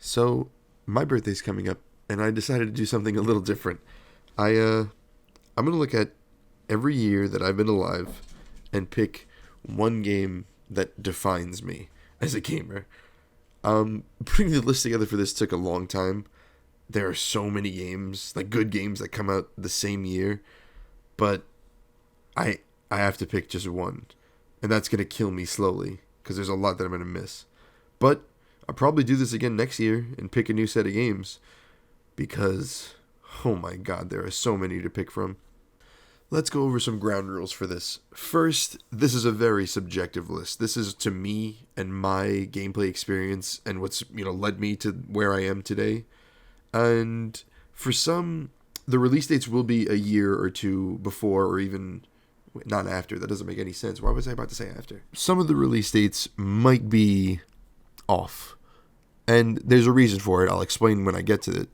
So, my birthday's coming up, and I decided to do something a little different. I'm gonna look at every year that I've been alive and pick one game that defines me as a gamer. Putting the list together for this took a long time. There are so many games, like good games that come out the same year, but I I have to pick just one, and that's gonna kill me slowly because there's a lot that I'm gonna miss. But I'll probably do this again next year and pick a new set of games because, oh my god, there are so many to pick from. Let's go over some ground rules for this. First, this is a very subjective list. This is to me and my gameplay experience and what's, led me to where I am today. And for some, the release dates will be a year or two before or even not after. That doesn't make any sense. Why was I about to say after? Some of the release dates might be off. And there's a reason for it. I'll explain when I get to it.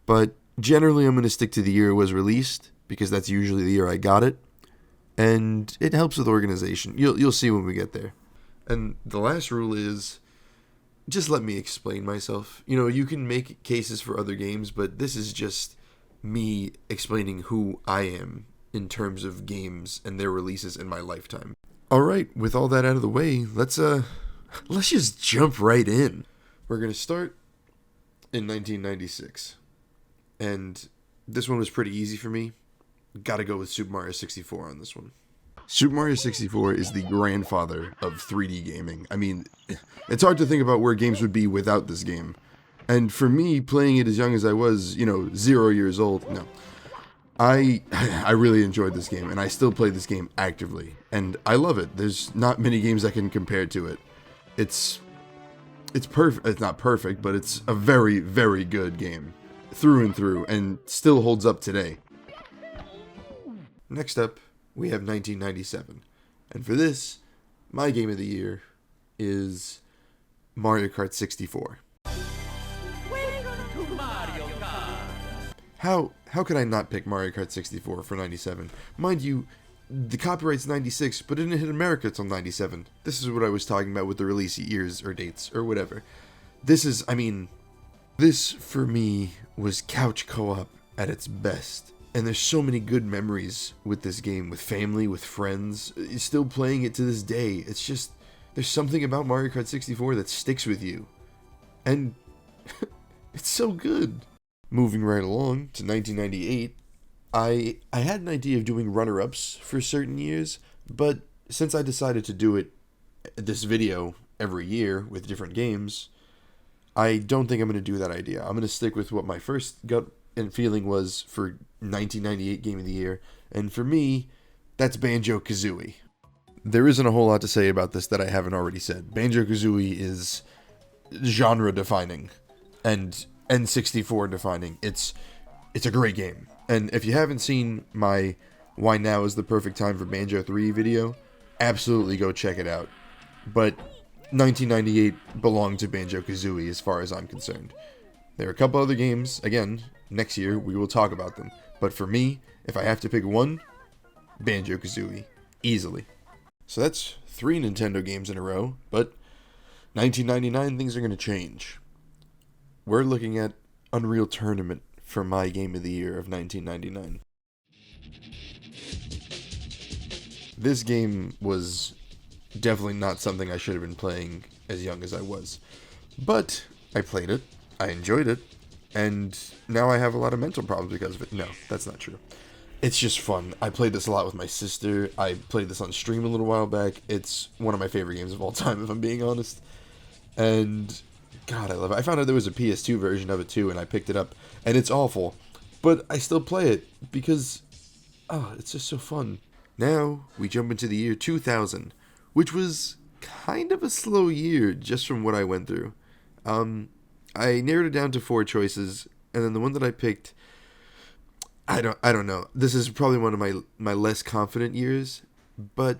But generally, I'm going to stick to the year it was released because that's usually the year I got it. And it helps with organization. You'll see when we get there. And the last rule is just let me explain myself. You can make cases for other games, but this is just me explaining who I am in terms of games and their releases in my lifetime. All right, with all that out of the way, let's just jump right in. We're going to start in 1996. And this one was pretty easy for me. Gotta go with Super Mario 64 on this one. Super Mario 64 is the grandfather of 3D gaming. I mean, it's hard to think about where games would be without this game. And for me, playing it as young as I was, 0 years old, no. I really enjoyed this game, and I still play this game actively. And I love it. There's not many games that can compare to it. It's perfect. It's not perfect, but it's a very, very good game. Through and through, and still holds up today. Next up, we have 1997. And for this, my game of the year is Mario Kart 64. Welcome to Mario Kart. How could I not pick Mario Kart 64 for 97? Mind you, the copyright's 96, but it didn't hit America until 97. This is what I was talking about with the release years or dates or whatever. This, for me, was couch co-op at its best. And there's so many good memories with this game, with family, with friends. Still playing it to this day. It's just, there's something about Mario Kart 64 that sticks with you. And it's so good. Moving right along to 1998, I had an idea of doing runner-ups for certain years, but since I decided to do this video every year with different games, I don't think I'm going to do that idea. I'm going to stick with what my first gut and feeling was for 1998 Game of the Year, and for me, that's Banjo-Kazooie. There isn't a whole lot to say about this that I haven't already said. Banjo-Kazooie is genre-defining and N64 defining. It's a great game. And if you haven't seen my Why Now is the Perfect Time for Banjo 3 video, absolutely go check it out. But 1998 belonged to Banjo-Kazooie as far as I'm concerned. There are a couple other games, again, next year we will talk about them. But for me, if I have to pick one, Banjo-Kazooie. Easily. So that's 3 Nintendo games in a row, but 1999 things are going to change. We're looking at Unreal Tournament for my game of the year of 1999. This game was definitely not something I should have been playing as young as I was. But I played it, I enjoyed it, and now I have a lot of mental problems because of it. No, that's not true. It's just fun. I played this a lot with my sister. I played this on stream a little while back. It's one of my favorite games of all time, if I'm being honest. And God, I love it. I found out there was a PS2 version of it too, and I picked it up, and it's awful. But I still play it because, it's just so fun. Now, we jump into the year 2000, which was kind of a slow year just from what I went through. I narrowed it down to 4 choices, and then the one that I picked, I don't know. This is probably one of my less confident years, but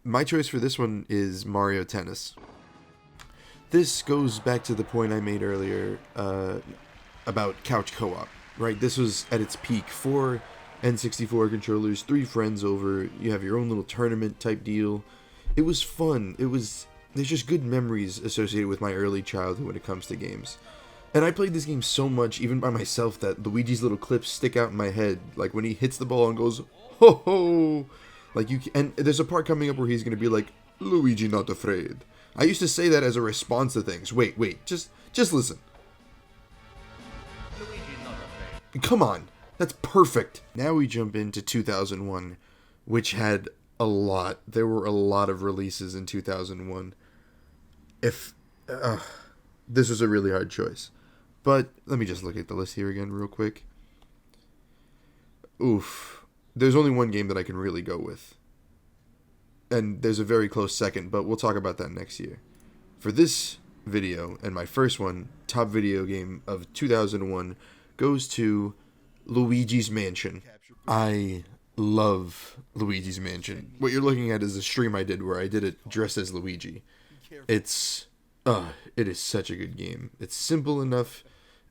my choice for this one is Mario Tennis. This goes back to the point I made earlier about couch co-op, right? This was at its peak. 4 N64 controllers, 3 friends over, you have your own little tournament type deal. It was fun. There's just good memories associated with my early childhood when it comes to games. And I played this game so much, even by myself, that Luigi's little clips stick out in my head. Like when he hits the ball and goes, ho ho! Like and there's a part coming up where he's gonna be like, Luigi not afraid. I used to say that as a response to things. Wait, just listen. Luigi not afraid. Come on, that's perfect. Now we jump into 2001, which had a lot. There were a lot of releases in 2001. This was a really hard choice. But let me just look at the list here again real quick. Oof. There's only one game that I can really go with. And there's a very close second, but we'll talk about that next year. For this video, and my first one, top video game of 2001, goes to Luigi's Mansion. I love Luigi's Mansion. What you're looking at is a stream I did where I did it dressed as Luigi. It is such a good game. It's simple enough,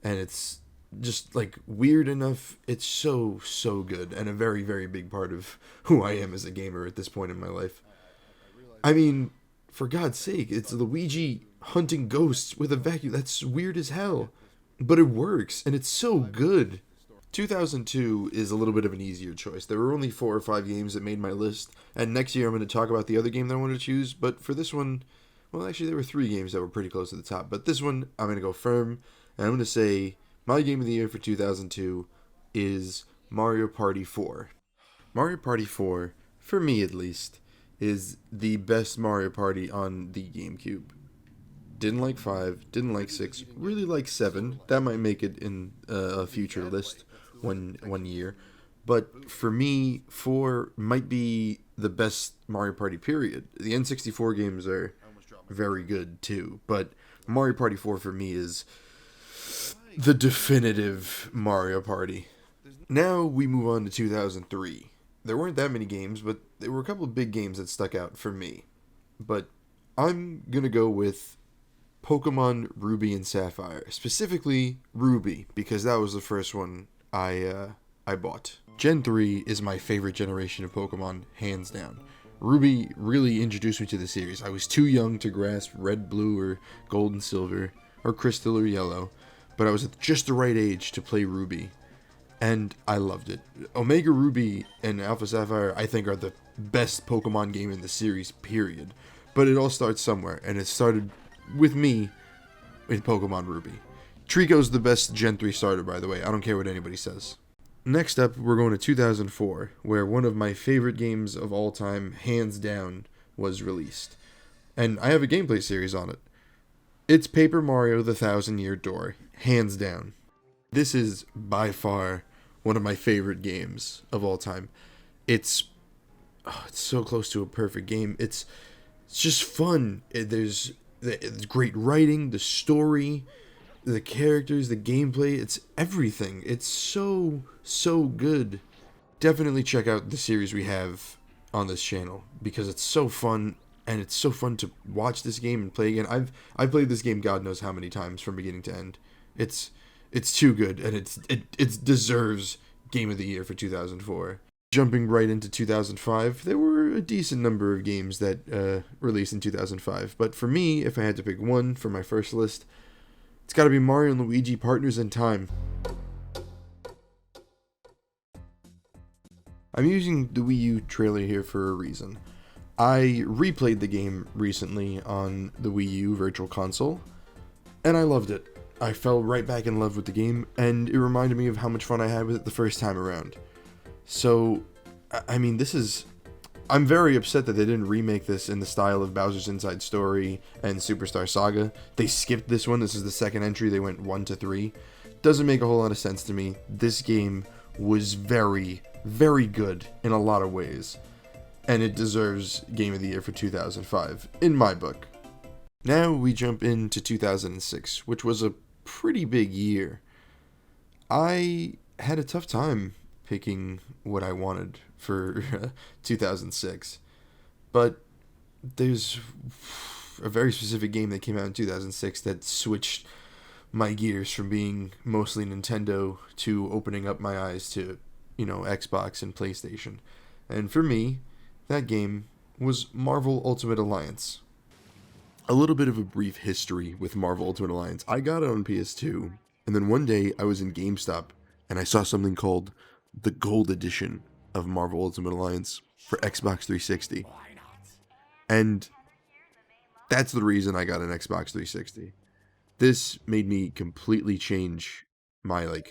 and it's just like weird enough. It's so good, and a very, very big part of who I am as a gamer at this point in my life. I mean, for God's sake, it's Luigi hunting ghosts with a vacuum. That's weird as hell, but it works, and it's so good. 2002 is a little bit of an easier choice. There were only 4 or 5 games that made my list, and next year I'm going to talk about the other game that I wanted to choose, but for this one, well, actually, there were 3 games that were pretty close to the top, but this one, I'm going to go firm, and I'm going to say my game of the year for 2002 is Mario Party 4. Mario Party 4, for me at least, is the best Mario Party on the GameCube. Didn't like 5, didn't like 6, really like 7. That might make it in a future list one year. But for me, 4 might be the best Mario Party period. The N64 games are very good too, but Mario Party 4 for me is the definitive Mario Party. Now we move on to 2003. There weren't that many games, but there were a couple of big games that stuck out for me. But I'm gonna go with Pokemon Ruby and Sapphire, specifically Ruby, because that was the first one I bought. Gen 3 is my favorite generation of Pokemon, hands down. Ruby really introduced me to the series. I was too young to grasp Red, Blue, or Gold and Silver, or Crystal or Yellow, but I was at just the right age to play Ruby, and I loved it. Omega Ruby and Alpha Sapphire, I think, are the best Pokemon game in the series, period. But it all starts somewhere, and it started with me with Pokemon Ruby. Trico's the best Gen 3 starter, by the way. I don't care what anybody says. Next up, we're going to 2004, where one of my favorite games of all time, hands down, was released. And I have a gameplay series on it. It's Paper Mario: The Thousand-Year Door, hands down. This is by far one of my favorite games of all time. It's so close to a perfect game. It's just fun. There's great writing, the story, the characters, the gameplay, it's everything. It's so good. Definitely check out the series we have on this channel, because it's so fun, and it's so fun to watch this game and play again. I've played this game God knows how many times from beginning to end. It's too good, and it deserves Game of the Year for 2004. Jumping right into 2005, there were a decent number of games that released in 2005, but for me, if I had to pick one for my first list, it's gotta be Mario and Luigi Partners in Time. I'm using the Wii U trailer here for a reason. I replayed the game recently on the Wii U Virtual Console, and I loved it. I fell right back in love with the game, and it reminded me of how much fun I had with it the first time around. So, I mean, I'm very upset that they didn't remake this in the style of Bowser's Inside Story and Superstar Saga. They skipped this one. This is the second entry. They went 1 to 3. Doesn't make a whole lot of sense to me. This game was very, very good in a lot of ways, and it deserves Game of the Year for 2005, in my book. Now we jump into 2006, which was a pretty big year. I had a tough time picking what I wanted for 2006, but there's a very specific game that came out in 2006 that switched my gears from being mostly Nintendo to opening up my eyes to, Xbox and PlayStation. And for me, that game was Marvel Ultimate Alliance. A little bit of a brief history with Marvel Ultimate Alliance. I got it on PS2, and then one day I was in GameStop and I saw something called the Gold Edition of Marvel Ultimate Alliance for Xbox 360. And that's the reason I got an Xbox 360. This made me completely change my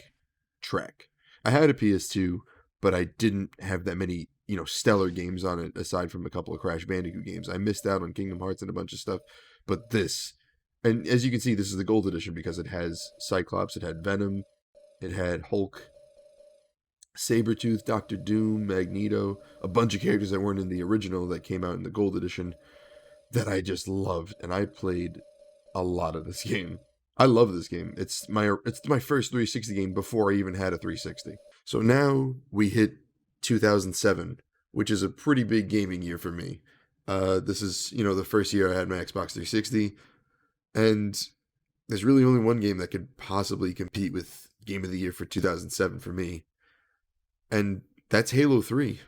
track. I had a PS2, but I didn't have that many, stellar games on it aside from a couple of Crash Bandicoot games. I missed out on Kingdom Hearts and a bunch of stuff, but this, and as you can see, this is the Gold Edition because it has Cyclops, it had Venom, it had Hulk, Sabretooth, Doctor Doom, Magneto, a bunch of characters that weren't in the original that came out in the Gold Edition that I just loved, and I played a lot of this game. I love this game. It's my first 360 game before I even had a 360. So now we hit 2007, which is a pretty big gaming year for me. This is, the first year I had my Xbox 360, and there's really only one game that could possibly compete with Game of the Year for 2007 for me, and that's Halo 3.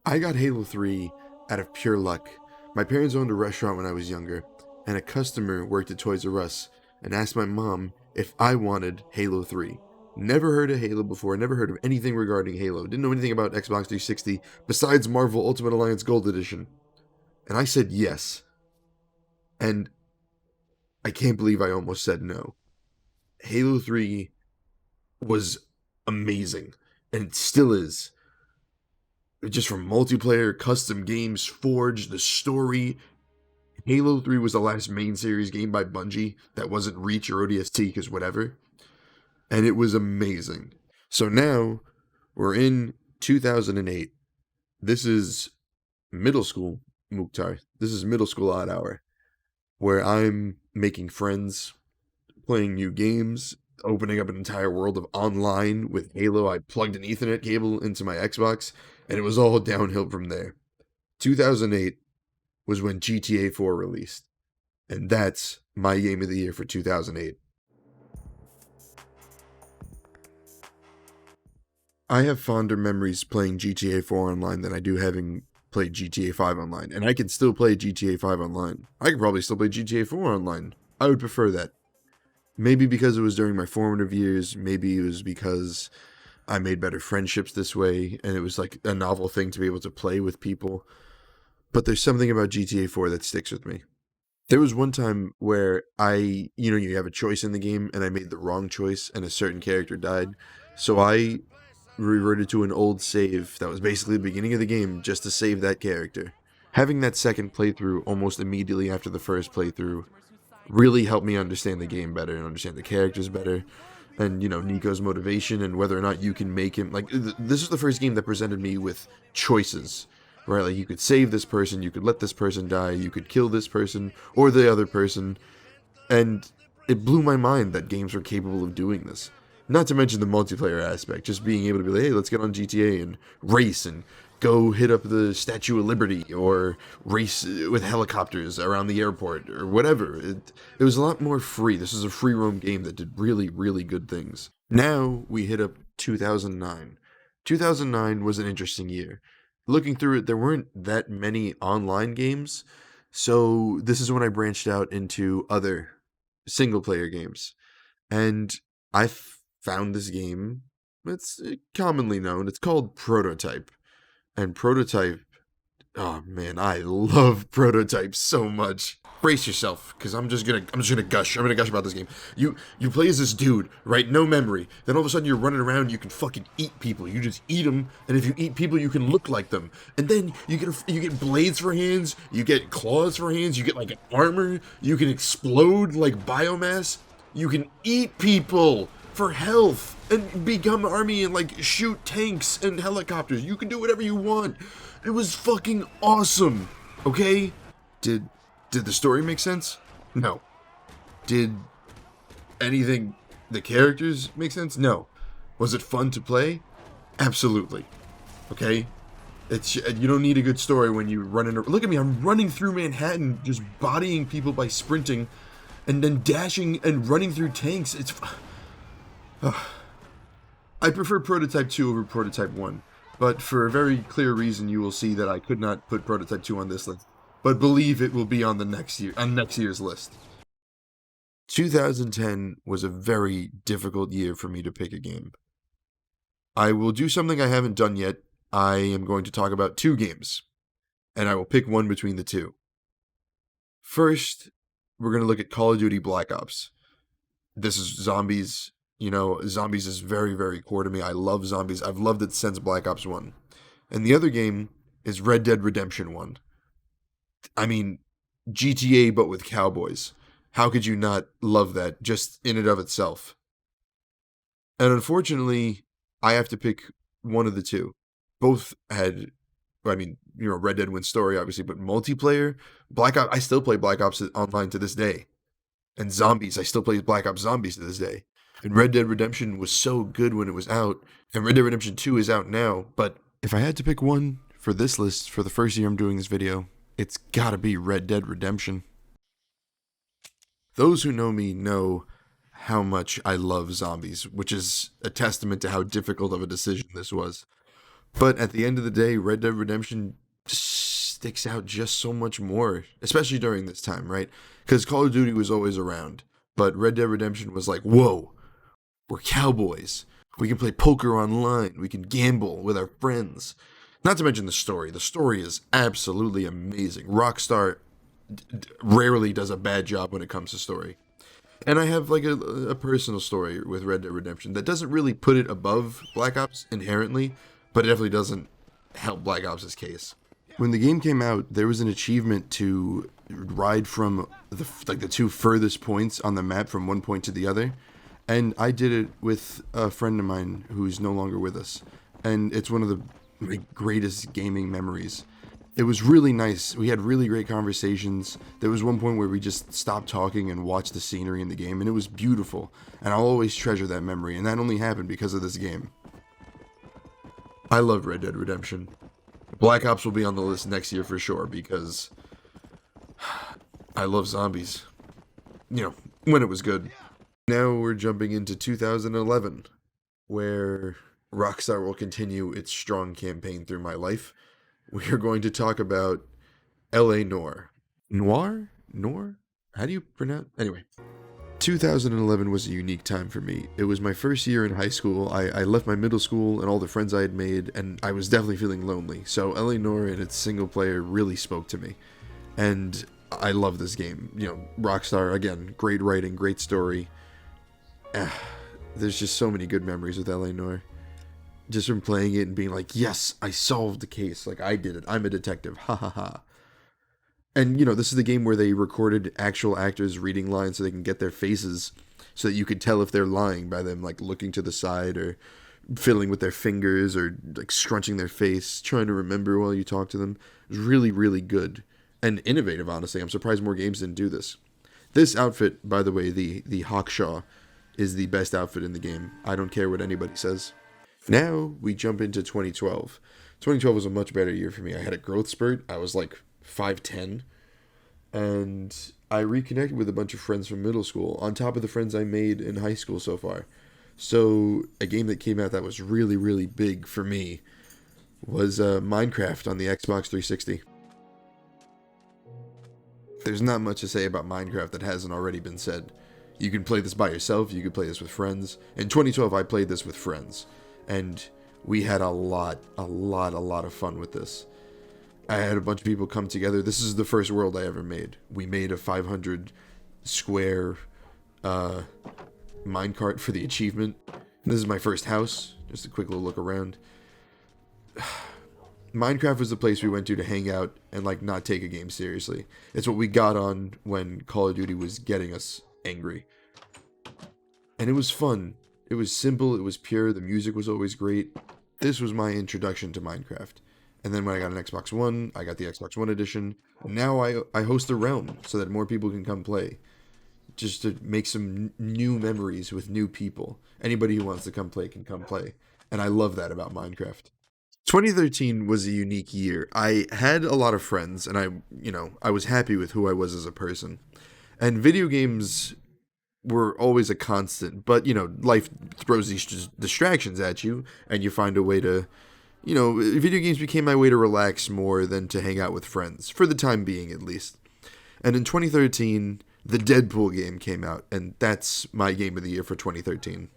I got Halo 3 out of pure luck. My parents owned a restaurant when I was younger, and a customer worked at Toys R Us and asked my mom if I wanted Halo 3. Never heard of Halo before, never heard of anything regarding Halo, didn't know anything about Xbox 360 besides Marvel Ultimate Alliance Gold Edition. And I said yes. And I can't believe I almost said no. Halo 3 was amazing, and it still is. Just from multiplayer, custom games, Forge, the story. Halo 3 was the last main series game by Bungie that wasn't Reach or ODST, because whatever. And it was amazing. So now, we're in 2008. This is middle school, Mukhtar. This is middle school odd hour, where I'm making friends, playing new games, opening up an entire world of online with Halo. I plugged an Ethernet cable into my Xbox, and it was all downhill from there. 2008 was when GTA 4 released, and that's my game of the year for 2008. I have fonder memories playing GTA 4 online than I do having played GTA 5 online, and I can still play GTA 5 online. I could probably still play GTA 4 online. I would prefer that. Maybe because it was during my formative years, maybe it was because I made better friendships this way, and it was like a novel thing to be able to play with people. But there's something about GTA 4 that sticks with me. There was one time where you have a choice in the game, and I made the wrong choice, and a certain character died. So I reverted to an old save that was basically the beginning of the game just to save that character. Having that second playthrough almost immediately after the first playthrough really helped me understand the game better and understand the characters better, and Nico's motivation and whether or not you can make him this is the first game that presented me with choices, right? Like, you could save this person, you could let this person die, you could kill this person or the other person, and it blew my mind that games were capable of doing this. Not to mention the multiplayer aspect, just being able to be like, hey, let's get on GTA and race and go hit up the Statue of Liberty or race with helicopters around the airport or whatever. It was a lot more free. This is a free roam game that did really, really good things. Now we hit up 2009. 2009 was an interesting year. Looking through it, there weren't that many online games, so this is when I branched out into other single-player games. And I found this game. It's commonly known. It's called Prototype. And Prototype, oh man, I love Prototype so much. Brace yourself, because I'm just gonna gush. I'm gonna gush about this game. You play as this dude, right? No memory. Then all of a sudden you're running around. You can fucking eat people. You just eat them, and if you eat people, you can look like them. And then you get blades for hands. You get claws for hands. You get like an armor. You can explode like biomass. You can eat people for health and become an army and like shoot tanks and helicopters. You can do whatever you want. It was fucking awesome. Okay? Did the story make sense? No. Did the characters make sense? No. Was it fun to play? Absolutely. Okay? You don't need a good story when you look at me, I'm running through Manhattan just bodying people by sprinting and then dashing and running through tanks. I prefer Prototype 2 over Prototype 1, but for a very clear reason, you will see that I could not put Prototype 2 on this list, but believe it will be on the next year's list. 2010 was a very difficult year for me to pick a game. I will do something I haven't done yet. I am going to talk about 2 games, and I will pick one between the 2. First, we're going to look at Call of Duty Black Ops. This is zombies. You know, zombies is very, very core to me. I love zombies. I've loved it since Black Ops 1. And the other game is Red Dead Redemption 1. I mean, GTA but with cowboys. How could you not love that just in and of itself? And unfortunately, I have to pick one of the 2. Both had, I mean, you know, Red Dead wins story, obviously, but multiplayer, Black Ops, I still play Black Ops online to this day. And zombies, I still play Black Ops Zombies to this day. And Red Dead Redemption was so good when it was out, and Red Dead Redemption 2 is out now, but if I had to pick one for this list for the first year I'm doing this video, it's gotta be Red Dead Redemption. Those who know me know how much I love zombies, which is a testament to how difficult of a decision this was. But at the end of the day, Red Dead Redemption sticks out just so much more, especially during this time, right? Because Call of Duty was always around, but Red Dead Redemption was like, whoa, we're cowboys. We can play poker online. We can gamble with our friends. Not to mention the story. The story is absolutely amazing. Rockstar rarely does a bad job when it comes to story. And I have like a personal story with Red Dead Redemption that doesn't really put it above Black Ops inherently, but it definitely doesn't help Black Ops' case. When the game came out, there was an achievement to ride from the 2 furthest points on the map from one point to the other. And I did it with a friend of mine who's no longer with us. And it's one of the greatest gaming memories. It was really nice. We had really great conversations. There was one point where we just stopped talking and watched the scenery in the game, and it was beautiful. And I'll always treasure that memory, and that only happened because of this game. I love Red Dead Redemption. Black Ops will be on the list next year for sure, because I love zombies. You know, when it was good. Now we're jumping into 2011, where Rockstar will continue its strong campaign through my life. We are going to talk about L.A. Noire. Noire? Noire? How do you pronounce? Anyway, 2011 was a unique time for me. It was my first year in high school. I left my middle school and all the friends I had made, and I was definitely feeling lonely. So L.A. Noire and its single player really spoke to me. And I love this game. You know, Rockstar, again, great writing, great story. There's just so many good memories with L.A. Noire. Just from playing it and being like, yes, I solved the case. Like, I did it. I'm a detective. Ha ha ha. And, you know, this is the game where they recorded actual actors reading lines so they can get their faces so that you could tell if they're lying by them, like, looking to the side or fiddling with their fingers or, like, scrunching their face, trying to remember while you talk to them. It was really, really good and innovative, honestly. I'm surprised more games didn't do this. This outfit, by the way, the Hawkshaw, is the best outfit in the game. I don't care what anybody says. Now we jump into 2012. 2012 was a much better year for me. I had a growth spurt. I was like 5'10", and I reconnected with a bunch of friends from middle school on top of the friends I made in high school so far. So a game that came out that was really, really big for me was Minecraft on the Xbox 360. There's not much to say about Minecraft that hasn't already been said. You can play this by yourself, you can play this with friends. In 2012, I played this with friends, and we had a lot of fun with this. I had a bunch of people come together. This is the first world I ever made. We made a 500 square minecart for the achievement. This is my first house. Just a quick little look around. Minecraft was the place we went to hang out and like not take a game seriously. It's what we got on when Call of Duty was getting us angry. And it was fun. It was simple, it was pure, the music was always great. This was my introduction to Minecraft. And then when I got an Xbox One, I got the Xbox One edition. Now I host a realm so that more people can come play. Just to make some new memories with new people. Anybody who wants to come play can come play. And I love that about Minecraft. 2013 was a unique year. I had a lot of friends, and I was happy with who I was as a person. And video games were always a constant. But, life throws these distractions at you, and you find a way to, video games became my way to relax more than to hang out with friends, for the time being at least. And in 2013, the Deadpool game came out, and that's my game of the year for 2013.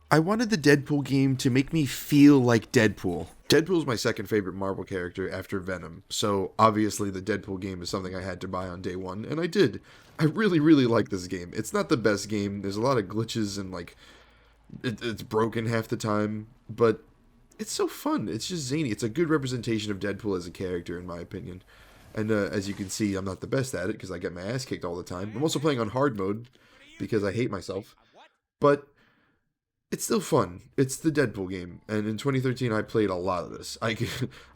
I wanted the Deadpool game to make me feel like Deadpool. Deadpool's my second favorite Marvel character after Venom, so obviously the Deadpool game is something I had to buy on day one, and I did. I really, really like this game. It's not the best game. There's a lot of glitches and, it's broken half the time, but it's so fun. It's just zany. It's a good representation of Deadpool as a character, in my opinion. And as you can see, I'm not the best at it because I get my ass kicked all the time. I'm also playing on hard mode because I hate myself. But it's still fun. It's the Deadpool game. And in 2013, I played a lot of this. I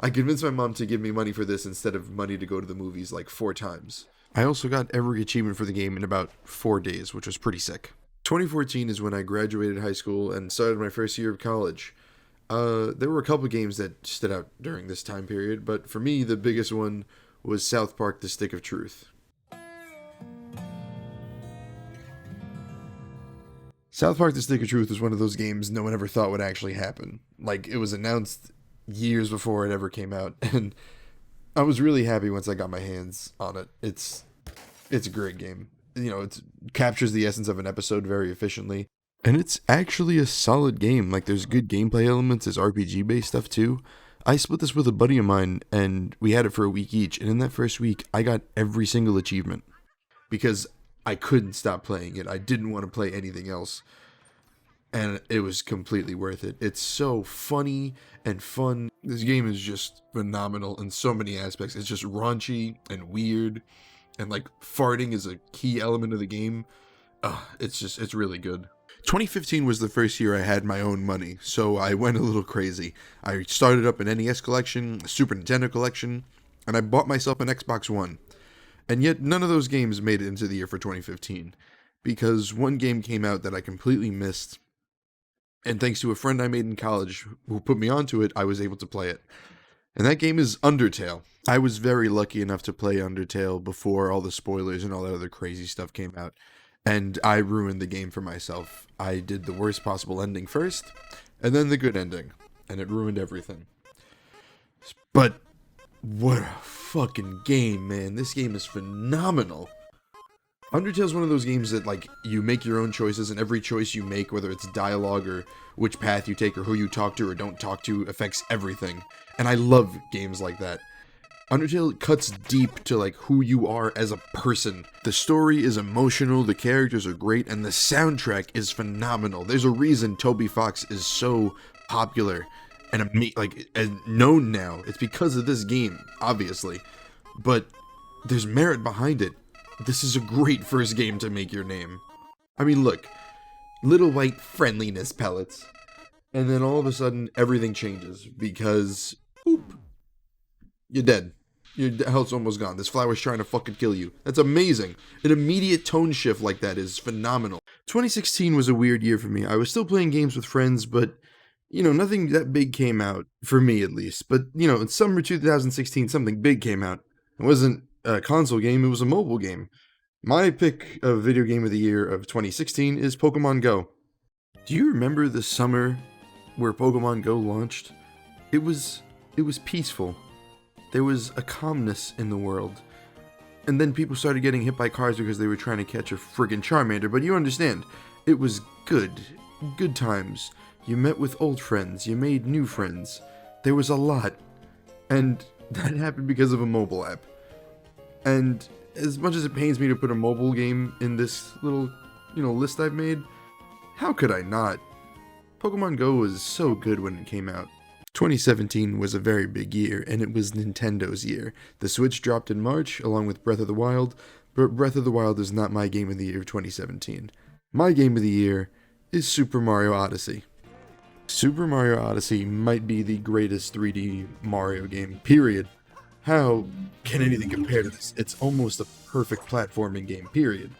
convinced my mom to give me money for this instead of money to go to the movies 4 times. I also got every achievement for the game in about 4 days, which was pretty sick. 2014 is when I graduated high school and started my first year of college. There were a couple games that stood out during this time period, but for me, the biggest one was South Park: The Stick of Truth. South Park: The Stick of Truth was one of those games no one ever thought would actually happen. It was announced years before it ever came out, and I was really happy once I got my hands on it. It's a great game. It captures the essence of an episode very efficiently. And it's actually a solid game. There's good gameplay elements, there's RPG-based stuff too. I split this with a buddy of mine, and we had it for a week each, and in that first week, I got every single achievement. Because I couldn't stop playing it. I didn't want to play anything else. And it was completely worth it. It's so funny and fun. This game is just phenomenal in so many aspects. It's just raunchy and weird. And farting is a key element of the game. It's really good. 2015 was the first year I had my own money, so I went a little crazy. I started up an NES collection, a Super Nintendo collection, and I bought myself an Xbox One. And yet none of those games made it into the year for 2015, because one game came out that I completely missed, and thanks to a friend I made in college who put me onto it, I was able to play it. And that game is Undertale. I was very lucky enough to play Undertale before all the spoilers and all that other crazy stuff came out. And I ruined the game for myself. I did the worst possible ending first, and then the good ending. And it ruined everything. But what a fucking game, man. This game is phenomenal. Undertale's one of those games that, you make your own choices, and every choice you make, whether it's dialogue or which path you take or who you talk to or don't talk to, affects everything. And I love games like that. Undertale cuts deep to who you are as a person. The story is emotional, the characters are great, and the soundtrack is phenomenal. There's a reason Toby Fox is so popular and known now. It's because of this game, obviously. But there's merit behind it. This is a great first game to make your name. I mean, look, little white friendliness pellets. And then all of a sudden, everything changes because, oop, you're dead. Your health's almost gone. This flower's trying to fucking kill you. That's amazing. An immediate tone shift like that is phenomenal. 2016 was a weird year for me. I was still playing games with friends, but, nothing that big came out. For me, at least. But, in summer 2016, something big came out. It wasn't a console game, it was a mobile game. My pick of video game of the year of 2016 is Pokemon Go. Do you remember the summer where Pokemon Go launched? It was peaceful. There was a calmness in the world. And then people started getting hit by cars because they were trying to catch a friggin' Charmander. But you understand, it was good. Good times. You met with old friends. You made new friends. There was a lot. And that happened because of a mobile app. And as much as it pains me to put a mobile game in this little, list I've made, how could I not? Pokemon Go was so good when it came out. 2017 was a very big year, and it was Nintendo's year. The Switch dropped in March, along with Breath of the Wild, but Breath of the Wild is not my game of the year of 2017. My game of the year is Super Mario Odyssey. Super Mario Odyssey might be the greatest 3D Mario game, period. How can anything compare to this? It's almost a perfect platforming game, period.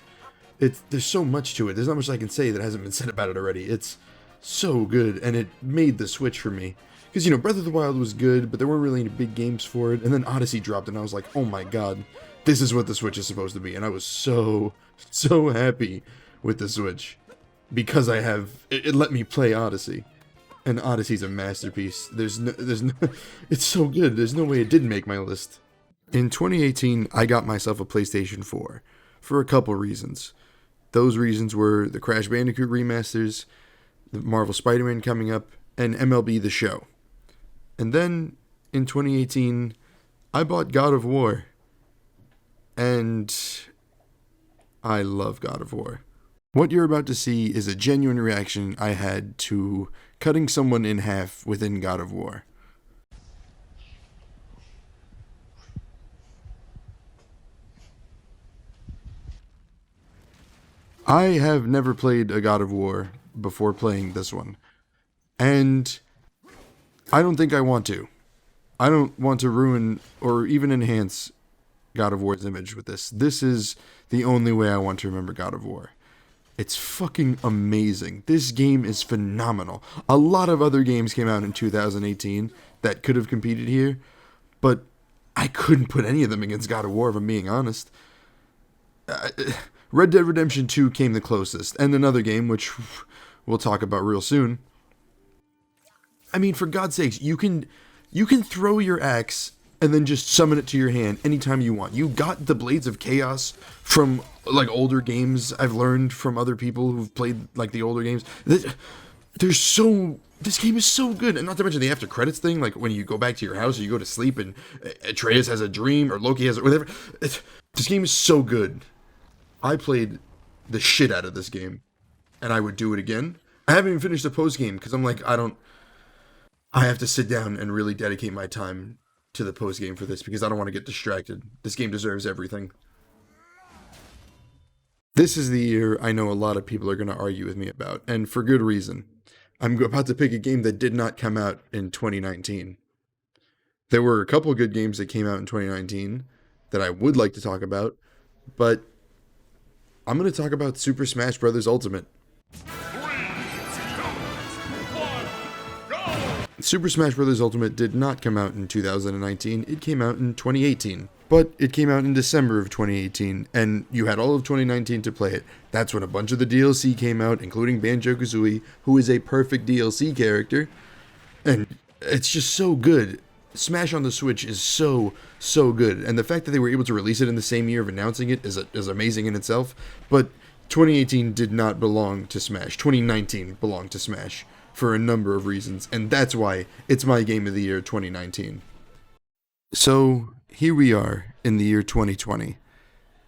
There's so much to it. There's not much I can say that hasn't been said about it already. It's so good, and it made the switch for me. Because, Breath of the Wild was good, but there weren't really any big games for it. And then Odyssey dropped, and I was like, oh my god, this is what the Switch is supposed to be. And I was so happy with the Switch because it let me play Odyssey. And Odyssey's a masterpiece. There's no, it's so good. There's no way it didn't make my list. In 2018, I got myself a PlayStation 4 for a couple reasons. Those reasons were the Crash Bandicoot remasters, the Marvel Spider-Man coming up, and MLB The Show. And then, in 2018, I bought God of War. And I love God of War. What you're about to see is a genuine reaction I had to cutting someone in half within God of War. I have never played a God of War before playing this one. And I don't think I want to. I don't want to ruin or even enhance God of War's image with this. This is the only way I want to remember God of War. It's fucking amazing. This game is phenomenal. A lot of other games came out in 2018 that could have competed here, but I couldn't put any of them against God of War, if I'm being honest. Red Dead Redemption 2 came the closest, and another game, which we'll talk about real soon. I mean, for God's sakes, you can throw your axe and then just summon it to your hand anytime you want. You got the Blades of Chaos from, like, older games I've learned from other people who've played, like, the older games. This game is so good, and not to mention the after credits thing, like when you go back to your house or you go to sleep and Atreus has a dream or Loki has whatever. This game is so good. I played the shit out of this game, and I would do it again. I haven't even finished the post game because I'm like, I have to sit down and really dedicate my time to the post game for this because I don't want to get distracted. This game deserves everything. This is the year I know a lot of people are going to argue with me about, and for good reason. I'm about to pick a game that did not come out in 2019. There were a couple good games that came out in 2019 that I would like to talk about, but I'm going to talk about Super Smash Bros. Ultimate. 3, 2, 1, go! Super Smash Bros. Ultimate did not come out in 2019, it came out in 2018. But it came out in December of 2018, and you had all of 2019 to play it. That's when a bunch of the DLC came out, including Banjo-Kazooie, who is a perfect DLC character. And it's just so good. Smash on the Switch is so good. And the fact that they were able to release it in the same year of announcing it is amazing in itself. But 2018 did not belong to Smash. 2019 belonged to Smash for a number of reasons. And that's why it's my game of the year 2019. So here we are in the year 2020.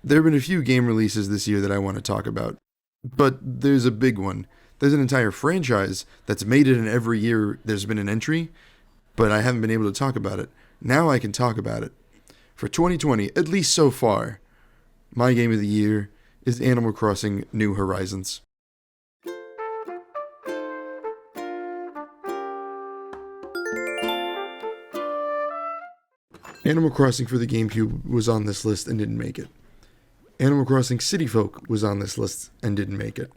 There have been a few game releases this year that I want to talk about, but there's a big one. There's an entire franchise that's made it in every year there's been an entry, but I haven't been able to talk about it. Now I can talk about it. For 2020, at least so far, my game of the year is Animal Crossing New Horizons. Animal Crossing for the GameCube was on this list and didn't make it. Animal Crossing City Folk was on this list and didn't make it.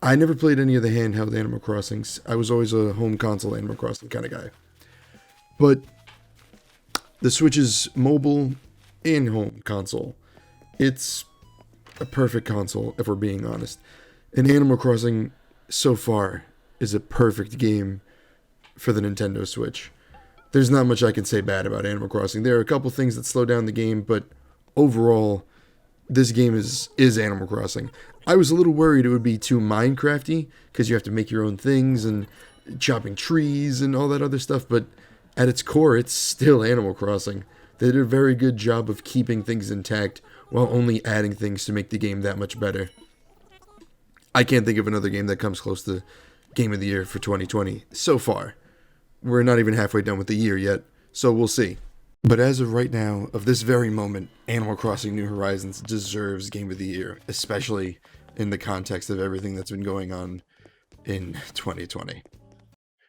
I never played any of the handheld Animal Crossings. I was always a home console Animal Crossing kind of guy. But the Switch's mobile and home console, it's a perfect console, if we're being honest. And Animal Crossing, so far, is a perfect game for the Nintendo Switch. There's not much I can say bad about Animal Crossing. There are a couple things that slow down the game, but overall, this game is Animal Crossing. I was a little worried it would be too Minecrafty, because you have to make your own things and chopping trees and all that other stuff, but at its core, it's still Animal Crossing. They did a very good job of keeping things intact while only adding things to make the game that much better. I can't think of another game that comes close to Game of the Year for 2020 so far. We're not even halfway done with the year yet, so we'll see. But as of right now, of this very moment, Animal Crossing New Horizons deserves Game of the Year, especially in the context of everything that's been going on in 2020.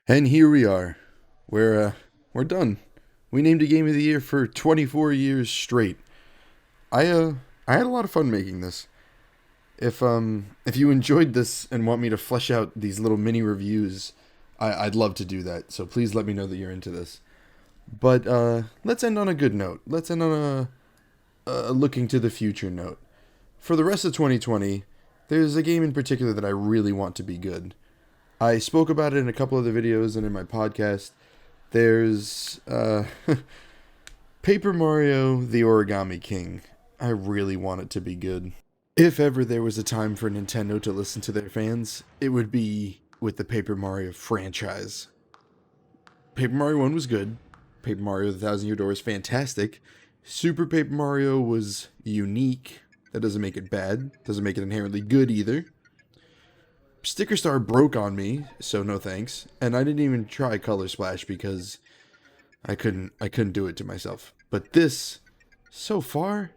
And here we are. We're done. We named a Game of the Year for 24 years straight. I had a lot of fun making this. If you enjoyed this and want me to flesh out these little mini reviews, I'd love to do that, so please let me know that you're into this. But let's end on a good note. Let's end on a looking to the future note. For the rest of 2020, there's a game in particular that I really want to be good. I spoke about it in a couple of the videos and in my podcast. There's Paper Mario the Origami King. I really want it to be good. If ever there was a time for Nintendo to listen to their fans, it would be with the Paper Mario franchise. Paper Mario 1 was good. Paper Mario the Thousand Year Door is fantastic. Super Paper Mario was unique. That doesn't make it bad. Doesn't make it inherently good either. Sticker Star broke on me, so no thanks. And I didn't even try Color Splash because I couldn't do it to myself. But this, so far,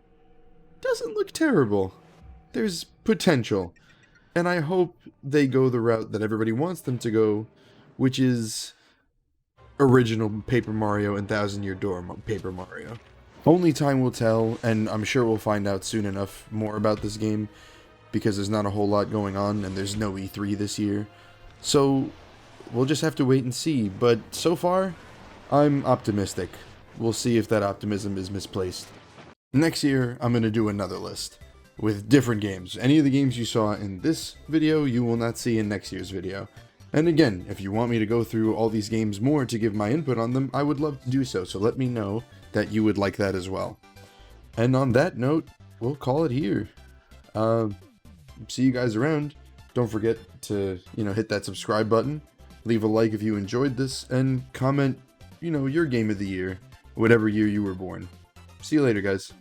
doesn't look terrible. There's potential. And I hope they go the route that everybody wants them to go, which is original Paper Mario and Thousand Year Door Paper Mario. Only time will tell, and I'm sure we'll find out soon enough more about this game, because there's not a whole lot going on, and there's no E3 this year. So, we'll just have to wait and see, but so far, I'm optimistic. We'll see if that optimism is misplaced. Next year, I'm going to do another list with different games. Any of the games you saw in this video, you will not see in next year's video. And again, if you want me to go through all these games more to give my input on them, I would love to do so, so let me know that you would like that as well. And on that note, we'll call it here. See you guys around. Don't forget to, hit that subscribe button, leave a like if you enjoyed this, and comment, your game of the year, whatever year you were born. See you later, guys.